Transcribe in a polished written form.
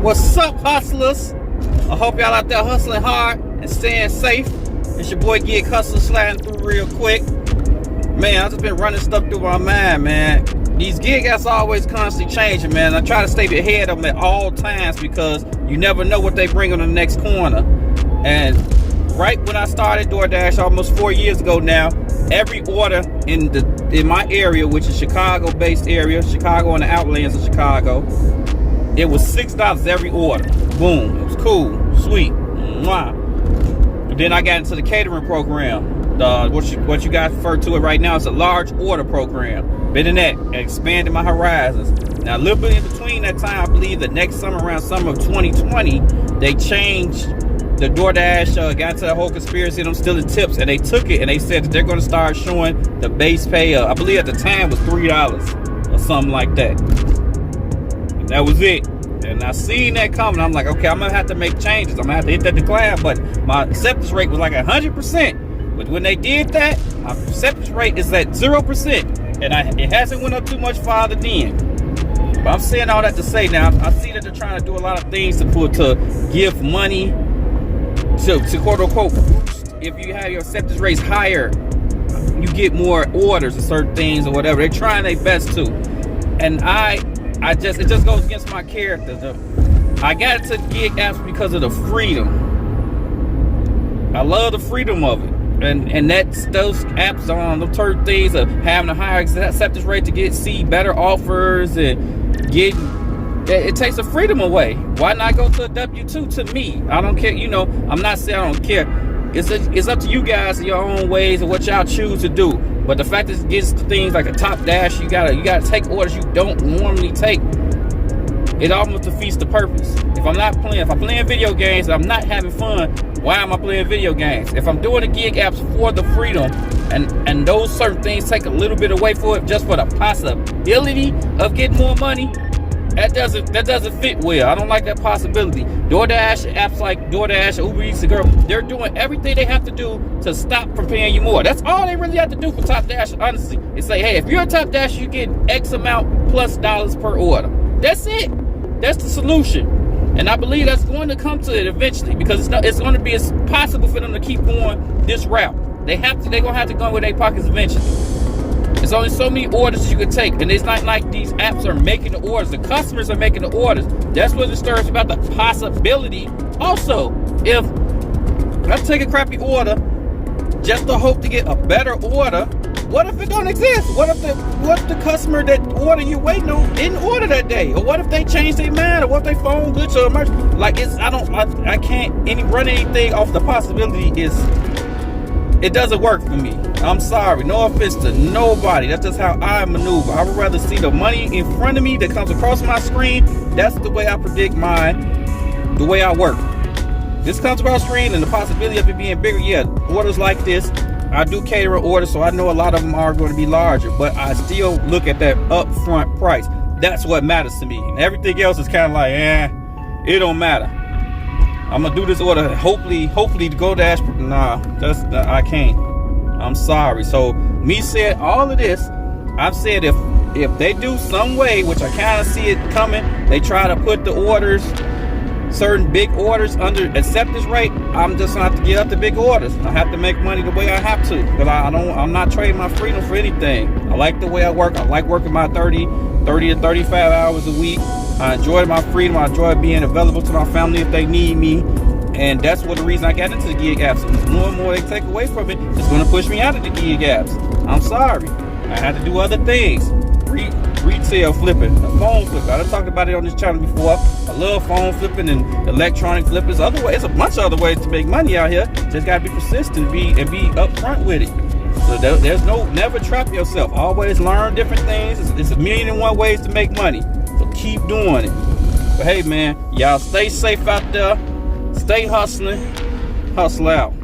What's up, hustlers? I hope y'all out there hustling hard and staying safe. It's your boy Gig Hustler sliding through real quick. Man, I just been running stuff through my mind, man. These gig apps always constantly changing, man. I try to stay ahead of them at all times because you never know what they bring on the next corner. And right when I started Doordash almost 4 years ago now, every order in my area, which is Chicago-based area, Chicago and the outlands of Chicago, it was $6 every order. Boom. It was cool, sweet. Mwah. And then I got into the catering program. What you guys refer to it right now is a large order program. Been in that, expanding my horizons. Now a little bit in between that time, I believe the next summer, around summer of 2020, they changed the Doordash, got into the whole conspiracy of them stealing tips, and they took it and they said that they're going to start showing the base pay. I believe at the time was $3 or something like that. And that was it. And I seen that coming. I'm like, okay, I'm gonna have to make changes. I'm gonna have to hit that decline button. My acceptance rate was like 100%, but when they did that, my acceptance rate is at 0%, and it hasn't went up too much farther then. But I'm saying all that to say now, I see that they're trying to do a lot of things to give money to quote unquote boost. If you have your acceptance rates higher, you get more orders of certain things or whatever. They're trying their best to, and it just goes against my character. I got into gig apps because of the freedom. I love the freedom of it, and those apps on the certain things of having a higher acceptance rate to see better offers and it takes the freedom away. Why not go to a W-2? To me, I don't care. I'm not saying I don't care. It's up to you guys in your own ways and what y'all choose to do. But the fact that it gets to things like a top dash, you gotta take orders you don't normally take. It almost defeats the purpose. If I'm playing video games and I'm not having fun, why am I playing video games? If I'm doing the gig apps for the freedom and those certain things take a little bit away for it just for the possibility of getting more money, that doesn't fit well. I don't like that possibility. Doordash, apps like Doordash, Uber Eats, they're doing everything they have to do to stop from paying you more. That's all they really have to do for Top Dash, honestly. It's say, hey, if you're a Top Dash, you get X amount plus dollars per order. That's it. That's the solution. And I believe that's going to come to it eventually, because it's going to be possible for them to keep going this route. They're going to have to go with their pockets eventually. There's only so many orders you can take, and it's not like these apps are making the orders. The customers are making the orders. That's what disturbs about the possibility. Also, if I take a crappy order just to hope to get a better order, what if it don't exist? What if the customer that order you waiting on didn't order that day? Or what if they change their mind? Or what if they phone glitch or emergency? Like I can't run anything off the possibility. It doesn't work for me. I'm sorry. No offense to nobody. That's just how I maneuver. I would rather see the money in front of me that comes across my screen. That's the way I predict the way I work. This comes across screen and the possibility of it being bigger. Yeah, orders like this. I do catering orders, so I know a lot of them are going to be larger, but I still look at that upfront price. That's what matters to me. And everything else is kind of like, it don't matter. I'm gonna do this order. Hopefully to Doordash. Nah, I can't. I'm sorry. So me said all of this. I've said if they do some way, which I kind of see it coming, they try to put the orders, certain big orders under acceptance rate. I'm just gonna have to get up to big orders. I have to make money the way I have to, because I'm not trading my freedom for anything. I like the way I work. I like working my 30 to 35 hours a week. I enjoy my freedom. I enjoy being available to my family if they need me. And that's the reason I got into the gig apps. And the more and more they take away from it, it's going to push me out of the gig apps. I'm sorry. I had to do other things. Retail flipping, phone flipping. I've talked about it on this channel before. I love phone flipping and electronic flippers. Other ways, a bunch of other ways to make money out here. Just got to be persistent and be upfront with it. So there's never trap yourself. Always learn different things. It's 1,000,001 ways to make money. So keep doing it. But hey, man, y'all stay safe out there. Stay hustling. Hustle out.